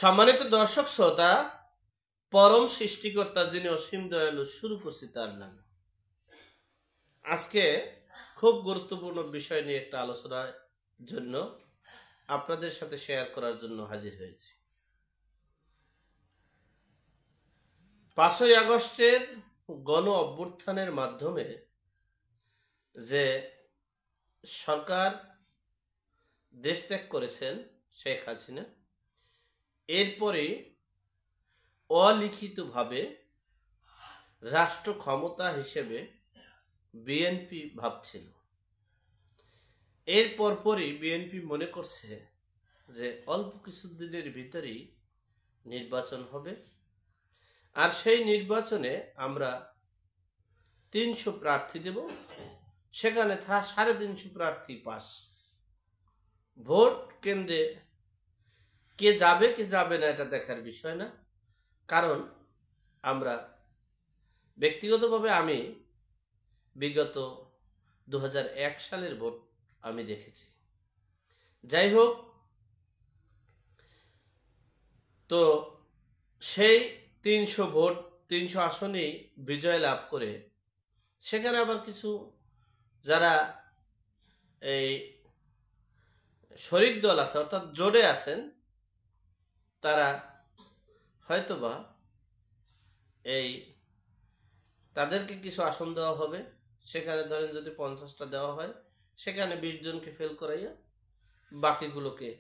সম্মানিত দর্শক শ্রোতা, পরম সৃষ্টিকর্তা যিনি অসীম দয়ালু, শুরু করছি তার নামে। আজকে খুব গুরুত্বপূর্ণ বিষয় নিয়ে একটা আলোচনার জন্য আপনাদের সাথে শেয়ার করার জন্য হাজির হয়েছি। 5ই আগস্টের গণ অভ্যুত্থানের মাধ্যমে যে সরকার দেশ ত্যাগ করেছেন শেখ হাসিনা, এরপরে অলিখিতভাবে রাষ্ট্র ক্ষমতা হিসেবে বিএনপি ভাবছিল। এর পরপরই বিএনপি মনে করছে যে অল্প কিছুদিনের ভিতরেই নির্বাচন হবে, আর সেই নির্বাচনে আমরা 300 প্রার্থী দেব, সেখানে 350 প্রার্থী পাস। ভোট কেন্দ্রে কে যাবে কে যাবে না এটা দেখার বিষয় না, কারণ আমরা ব্যক্তিগতভাবে আমি বিগত 2001 সালের ভোট আমি দেখেছি। যাই হোক, তো সেই 300 ভোট 300 আসনেই বিজয় লাভ করে সেখানে আবার কিছু যারা এই শরিক দল আছে, অর্থাৎ জোটে আছেন, তারা হয়তোবা এই তাদেরকে কিছু আসন দেওয়া হবে। সেখানে ধরেন যদি 50টা দেওয়া হয়, সেখানে 20 জনকে ফেল করাইয়া বাকিগুলোকে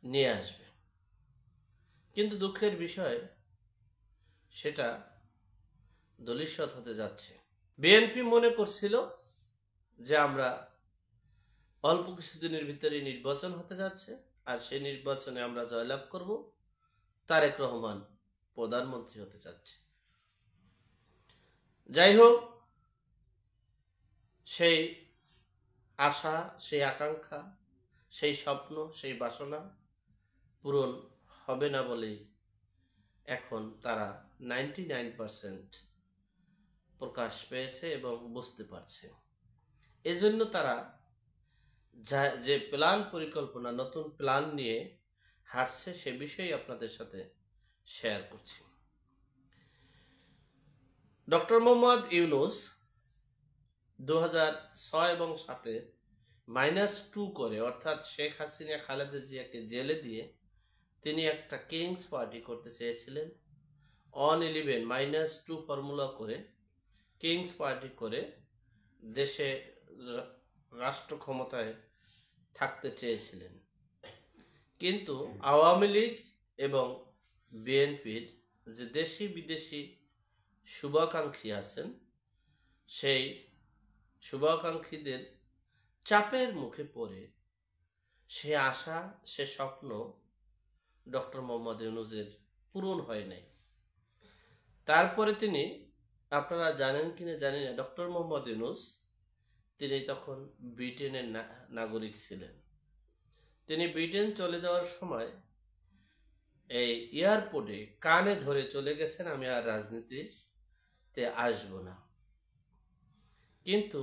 নিয়ে আসবে। কিন্তু দুঃখের বিষয়, সেটা দলিষ্যৎ হতে যাচ্ছে। বিএনপি মনে করছিল যে আমরা অল্প কিছুদিনের ভিতরে নির্বাচন হতে যাচ্ছে, আর সেই নির্বাচনে আমরা জয়লাভ করব, তারেক রহমান প্রধানমন্ত্রী হতে যাচ্ছে। যাই হোক, সেই আশা, সেই আকাঙ্ক্ষা, সেই স্বপ্ন, সেই বাসনা পূরণ হবে না বলেই এখন তারা 99% প্রকাশ পেয়েছে এবং বুঝতে পারছে। এজন্য তারা যে প্ল্যান পরিকল্পনা, নতুন প্ল্যান নিয়ে হাঁটছে, সে বিষয়ে আপনাদের সাথে শেয়ার করছি। ডক্টর মোহাম্মদ ইউনূস 2006 এবং 7-এ -2 করে, অর্থাৎ শেখ হাসিনা খালেদা জিয়াকে জেলে দিয়ে তিনি একটা কিংস পার্টি করতে চেয়েছিলেন। 1-11 -2 ফর্মুলা করে কিংস পার্টি করে দেশে রাষ্ট্র ক্ষমতায় থাকতে চেয়েছিলেন। কিন্তু আওয়ামী লীগ এবং বিএনপির যে দেশি বিদেশি শুভাকাঙ্ক্ষী আছেন, সেই শুভাকাঙ্ক্ষীদের চাপের মুখে পড়ে সে আশা, সে স্বপ্ন ডক্টর মোহাম্মদ ইউনূসের পূরণ হয় নাই। তারপরে তিনি, আপনারা জানেন কিনা জানি না, ডক্টর মোহাম্মদ ইউনূস তিনি তখন ব্রিটেনের নাগরিক ছিলেন। তিনি ব্রিটেন চলে যাওয়ার সময় এই এয়ারপোর্টে কানে ধরে চলে গেছেন, আমি আর রাজনীতিতে আসব না। কিন্তু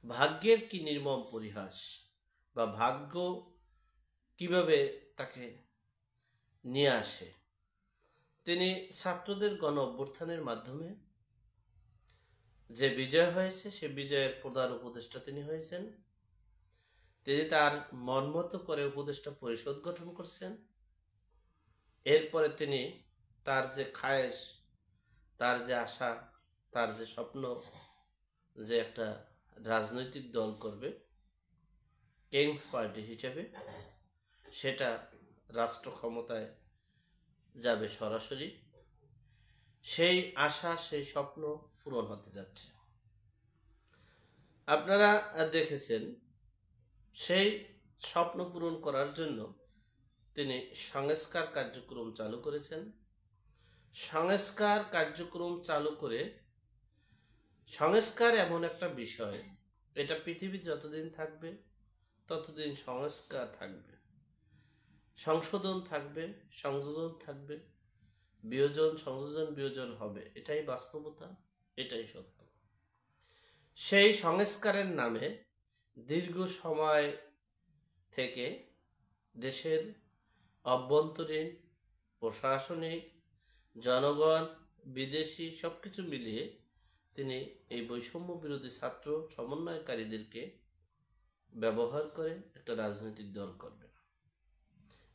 ভাগ্যের কি নির্মম পরিহাস, বা ভাগ্য কিভাবে তাকে নিয়ে আসে। তিনি ছাত্রদের গণ অভ্যুত্থানের মাধ্যমে যে বিজয় হয়েছে, সে বিজয়ের প্রধান উপদেষ্টা তিনি হয়েছেন। তিনি তার মন মতো করে উপদেষ্টা পরিষদ গঠন করছেন। এরপরে তিনি তার যে খায়েশ, তার যে আশা, তার যে স্বপ্ন, যে একটা রাজনৈতিক দল করবে কিংস পার্টি হিসেবে, সেটা রাষ্ট্র ক্ষমতায় যাবে সরাসরি, সেই আশা, সেই স্বপ্ন পূরণ হতে যাচ্ছে। আপনারা দেখেছেন, সেই স্বপ্ন পূরণ করার জন্য তিনি সংস্কার কার্যক্রম চালু করেছেন। সংস্কার কার্যক্রম চালু করে, সংস্কার এমন একটা বিষয়, এটা পৃথিবী যতদিন থাকবে ততদিন সংস্কার থাকবে, সংশোধন থাকবে, সংযোজন থাকবে, বিয়োজন, সংযোজন, বিয়োজন হবে। এটাই বাস্তবতা, এটাই সত্য। সেই সংস্কারের নামে দীর্ঘ সময় থেকে দেশের অভ্যন্তরীণ, প্রশাসনিক, জনগণ, বিদেশি সবকিছু মিলিয়ে তিনি এই বৈষম্য বিরোধী ছাত্র সমন্বয়কারীদেরকে ব্যবহার করে একটা রাজনৈতিক দল করবে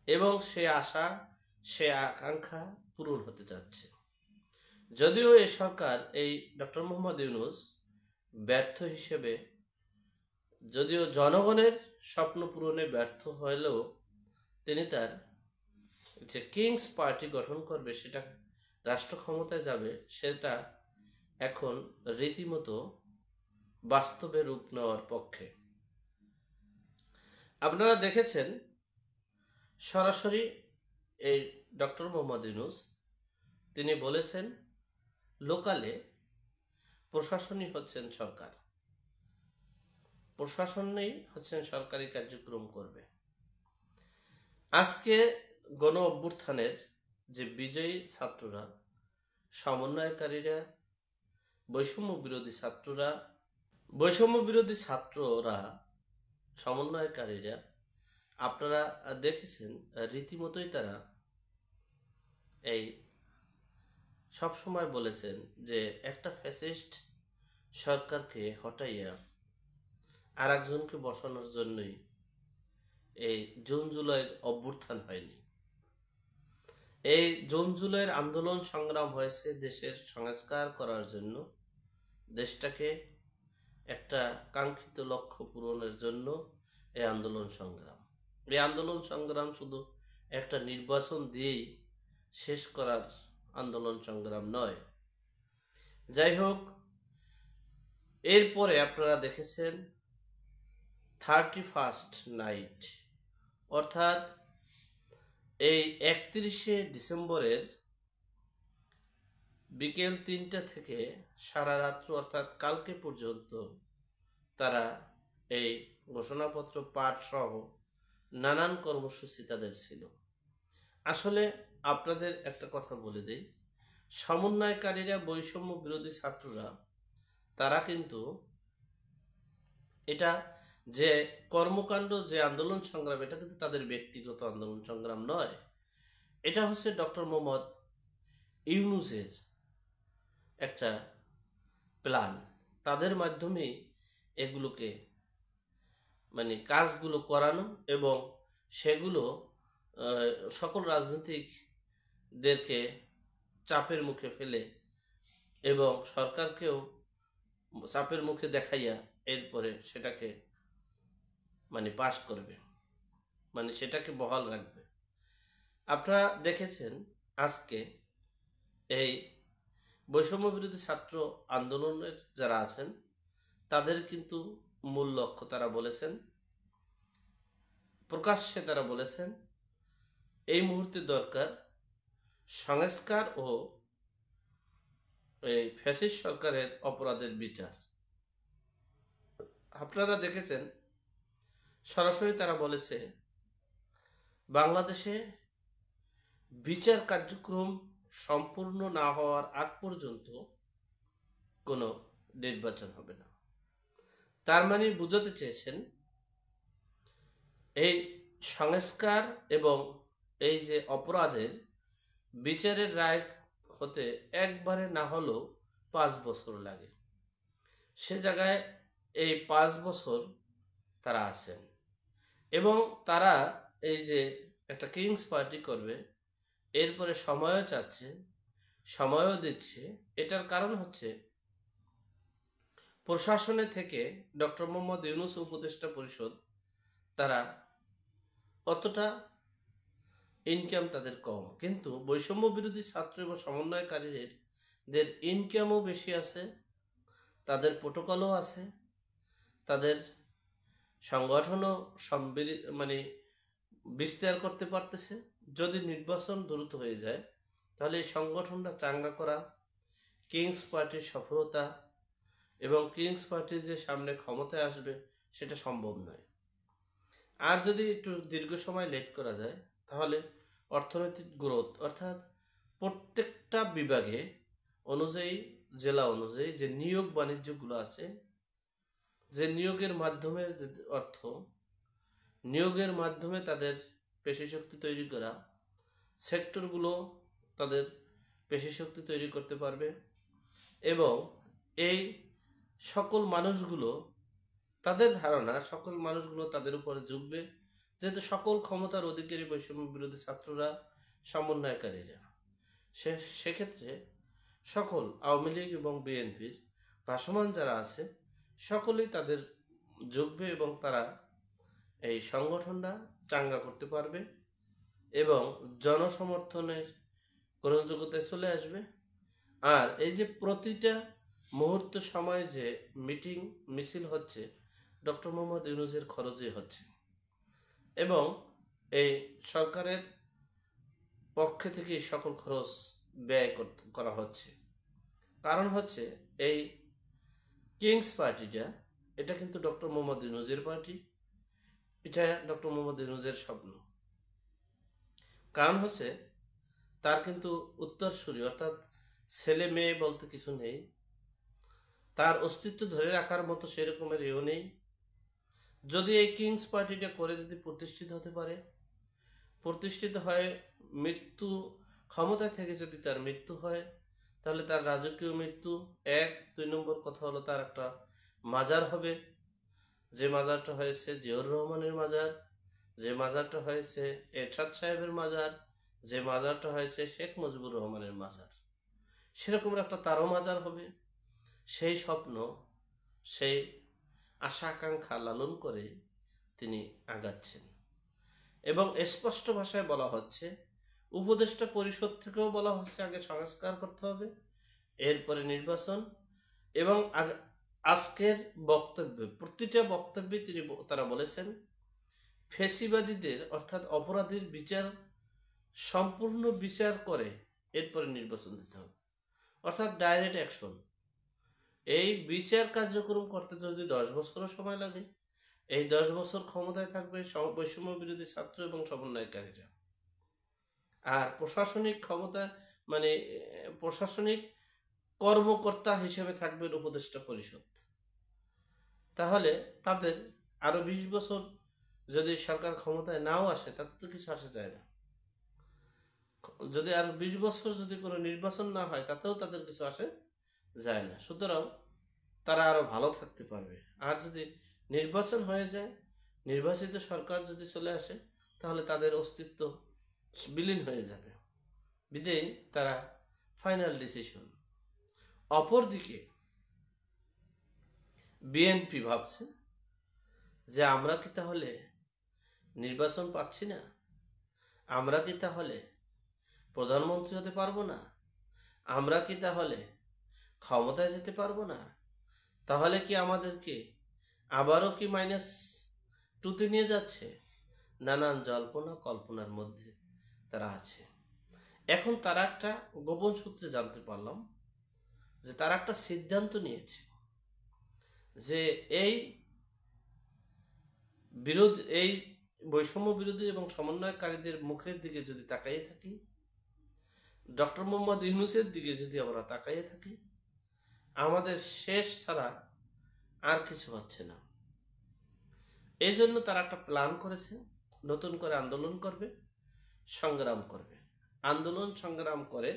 এবং সে আশা, সে আকাঙ্ক্ষা পূরণ হতে যাচ্ছে। যদিও এই সরকার, এই ডক্টর মোহাম্মদ ইউনূস ব্যর্থ হিসেবে, যদিও জনগণের স্বপ্ন পূরণে ব্যর্থ হলেও তিনি তার যে কিংস পার্টি গঠন করবে, সেটা রাষ্ট্র ক্ষমতায় যাবে, সেটা এখন রীতিমতো বাস্তবে রূপ নেওয়ার পক্ষে। আপনারা দেখেছেন সরাসরি এই ডক্টর মোহাম্মদ ইউনূস তিনি বলেছেন লোকালে প্রশাসনই হচ্ছেন সরকার, প্রশাসনই হচ্ছেন সরকারি কার্যক্রম করবে। আজকে গণ অভ্যুত্থানের যে বিজয়ী ছাত্ররা, সমন্বয়কারীরা, বৈষম্য বিরোধী ছাত্ররা, সমন্বয়কারীরা, আপনারা দেখেছেন রীতিমতোই তারা এই সবসময় বলেছেন যে একটা ফ্যাসিস্ট সরকারকে হটাইয়া আর একজনকে বসানোর জন্যই এই জুন জুলাইয়ের অভ্যুত্থান হয়নি। এই জুন জুলাইয়ের আন্দোলন সংগ্রাম হয়েছে দেশের সংস্কার করার জন্য, দেশটাকে একটা কাঙ্ক্ষিত লক্ষ্য পূরণের জন্য এই আন্দোলন সংগ্রাম। এই আন্দোলন সংগ্রাম শুধু একটা নির্বাচন দিয়েই শেষ করার আন্দোলন সংগ্রাম নয়। যাই হোক, এরপরে আপনারা দেখেছেন 31st নাইট, অর্থাৎ এই 31শে ডিসেম্বরের বিকেল 3টা থেকে সারা রাত্র, অর্থাৎ কালকে পর্যন্ত তারা এই ঘোষণাপত্র পাঠ সহ নানান কর্মসূচি তাদের ছিল। আসলে আপনাদের একটা কথা বলে দেই, সমন্বয়কারীরা, বৈষম্য বিরোধী ছাত্ররা, তারা কিন্তু এটা যে কর্মকাণ্ড, যে আন্দোলন সংগ্রাম, এটা কিন্তু তাদের ব্যক্তিগত আন্দোলন সংগ্রাম নয়। এটা হচ্ছে ডক্টর মোহাম্মদ ইউনূসের একটা প্ল্যান। তাদের মাধ্যমে এগুলোকে কাজগুলো করানো এবং সেগুলো সকল রাজনীতিকদেরকে চাপের মুখে ফেলে এবং সরকারকেও চাপের মুখে দেখাইয়া এরপরে সেটাকে পাশ করবে, সেটাকে বহাল রাখবে। আপনারা দেখেছেন আজকে এই বৈষম্য বিরোধী ছাত্র আন্দোলনের যারা আছেন তাদের কিন্তু মূল লক্ষ্য, তারা বলেছেন প্রকাশ্যে, তারা বলেছেন এই মুহূর্তে দরকার সংস্কার ও এই ফ্যাসিস্ট সরকারের অপরাধের বিচার। আপনারা দেখেছেন সরাসরি তারা বলেছে বাংলাদেশে বিচার কার্যক্রম সম্পূর্ণ না হওয়ার আগ পর্যন্ত কোনো নির্বাচন হবে না। তার বুঝাতে চেয়েছেন এই সংস্কার এবং এই যে অপরাধের বিচারের রায় হতে একবারে না হলেও 5 বছর লাগে। সে জায়গায় এই 5 বছর তারা আছেন এবং তারা এই যে একটা কিংস পার্টি করবে, এরপরে সময়ও চাচ্ছে, সময়ও দিচ্ছে। এটার কারণ হচ্ছে প্রশাসনে থেকে ডক্টর মোহাম্মদ ইউনূস উপদেষ্টা পরিষদ, তারা অতটা ইনকাম তাদের কম, কিন্তু বৈষম্য বিরোধী ছাত্র এবং সমন্বয়কারীদের ইনকামও বেশি আছে, তাদের প্রোটোকলও আছে, তাদের সংগঠনও বিস্তার করতে পারতেছে। যদি নির্বাচন দ্রুত হয়ে যায় তাহলে এই সংগঠনটা চাঙ্গা করা, কিংস পার্টির সফলতা এবং কিংস পার্টির যে সামনে ক্ষমতায় আসবে সেটা সম্ভব নয়। আর যদি একটু দীর্ঘ সময় লেট করা যায় তাহলে অর্থনৈতিক গ্রোথ, অর্থাৎ প্রত্যেকটা বিভাগে অনুযায়ী, জেলা অনুযায়ী যে নিয়োগ বাণিজ্যগুলো আছে, যে নিয়োগের মাধ্যমে যে অর্থ, নিয়োগের মাধ্যমে তাদের পেশিশক্তি তৈরি করা, সেক্টরগুলো তাদের পেশিশক্তি তৈরি করতে পারবে এবং এই সকল মানুষগুলো, তাদের ধারণা সকল মানুষগুলো তাদের উপরে ঝুঁকবে, যেহেতু সকল ক্ষমতার অধিকারী বৈষম্য বিরোধী ছাত্ররা, সমন্বয়কারীরা। সেক্ষেত্রে সকল আওয়ামী লীগ এবং বিএনপির ভাসমান যারা আছে সকলেই তাদের ঝুঁকবে এবং তারা এই সংগঠনটা চাঙ্গা করতে পারবে এবং জনসমর্থনের গ্রহণযোগ্যতায় চলে আসবে। আর এই যে প্রতিটা মুহূর্ত সময় যে মিটিং মিছিল হচ্ছে ডক্টর মোহাম্মদ ইউনূসের খরচে হচ্ছে এবং এই সরকারের পক্ষে থেকে সকল খরচ ব্যয় করা হচ্ছে। কারণ হচ্ছে এই কিংস পার্টিটা, এটা কিন্তু ডক্টর মোহাম্মদ ইউনূসের পার্টি, এটা ডক্টর মোহাম্মদ ইউনূসের স্বপ্ন। কারণ হচ্ছে তার কিন্তু উত্তরসূরি, অর্থাৎ ছেলে মেয়ে বলতে কিছু নেই, তার অস্তিত্ব ধরে রাখার মতো সেরকমের এও নেই। যদি এই কিংস পার্টিটা করে যদি প্রতিষ্ঠিত হতে পারে, প্রতিষ্ঠিত হয়, মৃত্যু ক্ষমতা থেকে যদি তার মৃত্যু হয়, তাহলে তার রাজকীয় মৃত্যু 1, 2 নম্বর কথা হলো তার একটা মাজার হবে, যে মাজারটা হয়েছে জিয়াউর রহমানের মাজার, যে মাজারটা হয়েছে এরশাদ সাহেবের মাজার, যে মাজারটা হয়েছে শেখ মুজিবুর রহমানের মাজার, সেরকম একটা তারও মাজার হবে। সেই স্বপ্ন, সেই আশা আকাঙ্ক্ষা লালন করে তিনি আগাচ্ছেন এবং স্পষ্ট ভাষায় বলা হচ্ছে, উপদেষ্টা পরিষদ থেকেও বলা হচ্ছে আগে সংস্কার করতে হবে, এরপরে নির্বাচন। এবং আজকের বক্তব্যে, প্রতিটা বক্তব্যে তারা বলেছেন ফ্যাসিবাদীদের অর্থাৎ অপরাধীর বিচার, সম্পূর্ণ বিচার করে এরপরে নির্বাচন দিতে হবে, অর্থাৎ ডাইরেক্ট অ্যাকশন। এই বিচার কার্যক্রম করতে যদি 10 বছরও সময় লাগে, এই 10 বছর ক্ষমতায় থাকবে বৈষম্য বিরোধী ছাত্র এবং সমন্বয়কারীরা। আর প্রশাসনিক ক্ষমতা মানে প্রশাসনিক কর্মকর্তা হিসেবে থাকবেন উপদেষ্টা পরিষদ। তাহলে তাদের আরো 20 বছর যদি সরকার ক্ষমতায় নাও আসে, তাতে তো কিছু আসা যায় না। যদি আর 20 বছর যদি কোনো নির্বাচন না হয়, তাতেও তাদের কিছু আসে যায় না। সুতরাং তারা আরো ভালো থাকতে পারবে। আর যদি নির্বাচন হয়ে যায়, নির্বাচিত সরকার যদি চলে আসে, তাহলে তাদের অস্তিত্ব বিলীন হয়ে যাবে। বিদেয় তারা ফাইনাল ডিসিশন। অপরদিকে বিএনপি ভাবছে যে আমরা কি তাহলে নির্বাচন পাচ্ছি না, আমরা কি তাহলে প্রধানমন্ত্রী হতে পারবো না, আমরা কি তাহলে ক্ষমতায় যেতে পারবো না, তাহলে কি আমাদেরকে আবারও কি -2-তে নিয়ে যাচ্ছে? নানান জল্পনা কল্পনার মধ্যে তারা আছে। এখন তারা একটা গোপন সূত্রে জানতে পারলাম যে তারা একটা সিদ্ধান্ত নিয়েছে যে এই বৈষম্য বিরোধী এবং সমন্বয়কারীদের মুখের দিকে যদি তাকাইয়ে থাকি, ডক্টর মোহাম্মদ ইউনূসের দিকে যদি আমরা তাকাইয়ে থাকি, আমাদের শেষ ছাড়া আর কিছু হচ্ছে না। এই জন্য তারা একটা প্ল্যান করেছে, নতুন করে আন্দোলন করবে, সংগ্রাম করবে। আন্দোলন সংগ্রাম করে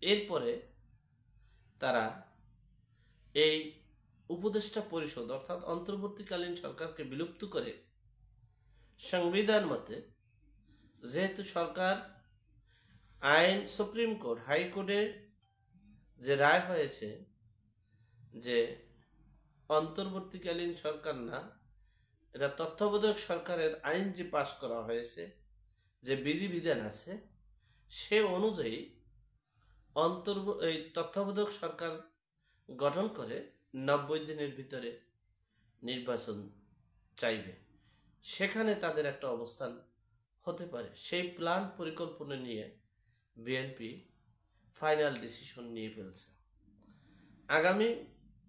এরপরে তারা এই উপদেষ্টা পরিষদ অর্থাৎ অন্তর্বর্তীকালীন সরকারকে বিলুপ্ত করে সংবিধান মতে, যেহেতু সরকার আইন, সুপ্রিম কোর্ট, হাইকোর্টে যে রায় হয়েছে যে অন্তর্বর্তীকালীন সরকার না, এটা তত্ত্বাবধায়ক সরকারের আইন যে পাশ করা হয়েছে, যে বিধিবিধান আছে, সে অনুযায়ী এই তত্ত্বাবধায়ক সরকার গঠন করে 90 দিনের ভিতরে নির্বাচন চাইবে। সেখানে তাদের একটা অবস্থান হতে পারে। সেই প্ল্যান পরিকল্পনা নিয়ে বিএনপি ফাইনাল ডিসিশন নিয়ে ফেলছে। আগামী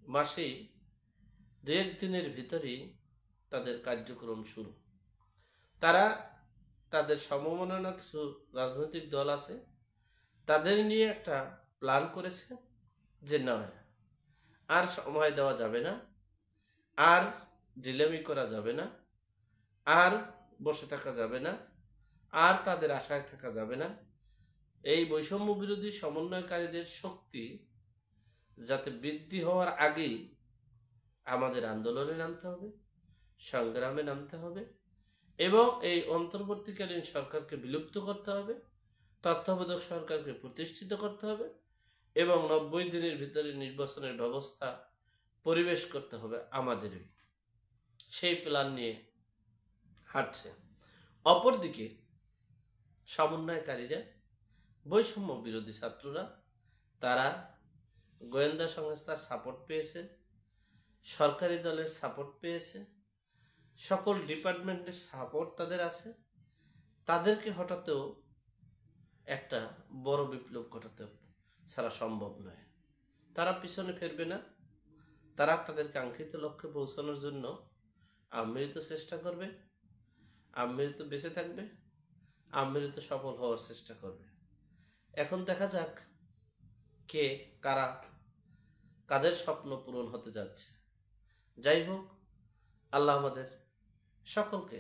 মাসেই 2-1 দিনের ভিতরেই তাদের কার্যক্রম শুরু। তারা তাদের সমমনা কিছু রাজনৈতিক দল আছে, তাদের নিয়ে একটা প্ল্যান করেছে যে নয়, আর সময় দেওয়া যাবে না, আর ডিলেমি করা যাবে না, আর বসে থাকা যাবে না, আর তাদের আশায় থাকা যাবে না। এই বৈষম্য বিরোধী সমন্বয়কারীদের শক্তি যাতে বৃদ্ধি হওয়ার আগেই আমাদের আন্দোলনে নামতে হবে, সংগ্রামে নামতে হবে এবং এই অন্তর্বর্তীকালীন সরকারকে বিলুপ্ত করতে হবে, তত্ত্বাবধায়ক সরকারকে প্রতিষ্ঠিত করতে হবে এবং 90 দিনের ভিতরে নির্বাচনের ব্যবস্থা পরিবেশ করতে হবে আমাদেরই। সেই প্ল্যান নিয়ে হাঁটছে। অপরদিকে সমন্বয়কারীরা, বৈষম্য বিরোধী ছাত্ররা, তারা গোয়েন্দা সংস্থার সাপোর্ট পেয়েছে, সরকারি দলের সাপোর্ট পেয়েছে, সকল ডিপার্টমেন্টের সাপোর্ট তাদের আছে। তাদেরকে হঠাতেও একটা বড় বিপ্লব ঘটাতে ছাড়া সম্ভব নয়। তারা পিছনে ফিরবে না। তারা তাদের কাঙ্ক্ষিত লক্ষ্যে পৌঁছানোর জন্য আমৃত চেষ্টা করবে, আমৃত বেঁচে থাকবে, আমৃত সফল হওয়ার চেষ্টা করবে। এখন দেখা যাক কে কারা, কাদের স্বপ্ন পূরণ হতে যাচ্ছে। যাই হোক, আল্লাহ আমাদের সকলকে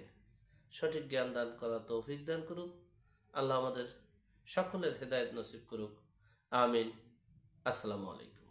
সঠিক জ্ঞান দান করার তৌফিক দান করুক। আল্লাহ আমাদের সকলের হেদায়েত নসিব করুক। আমিন। আসসালামু আলাইকুম।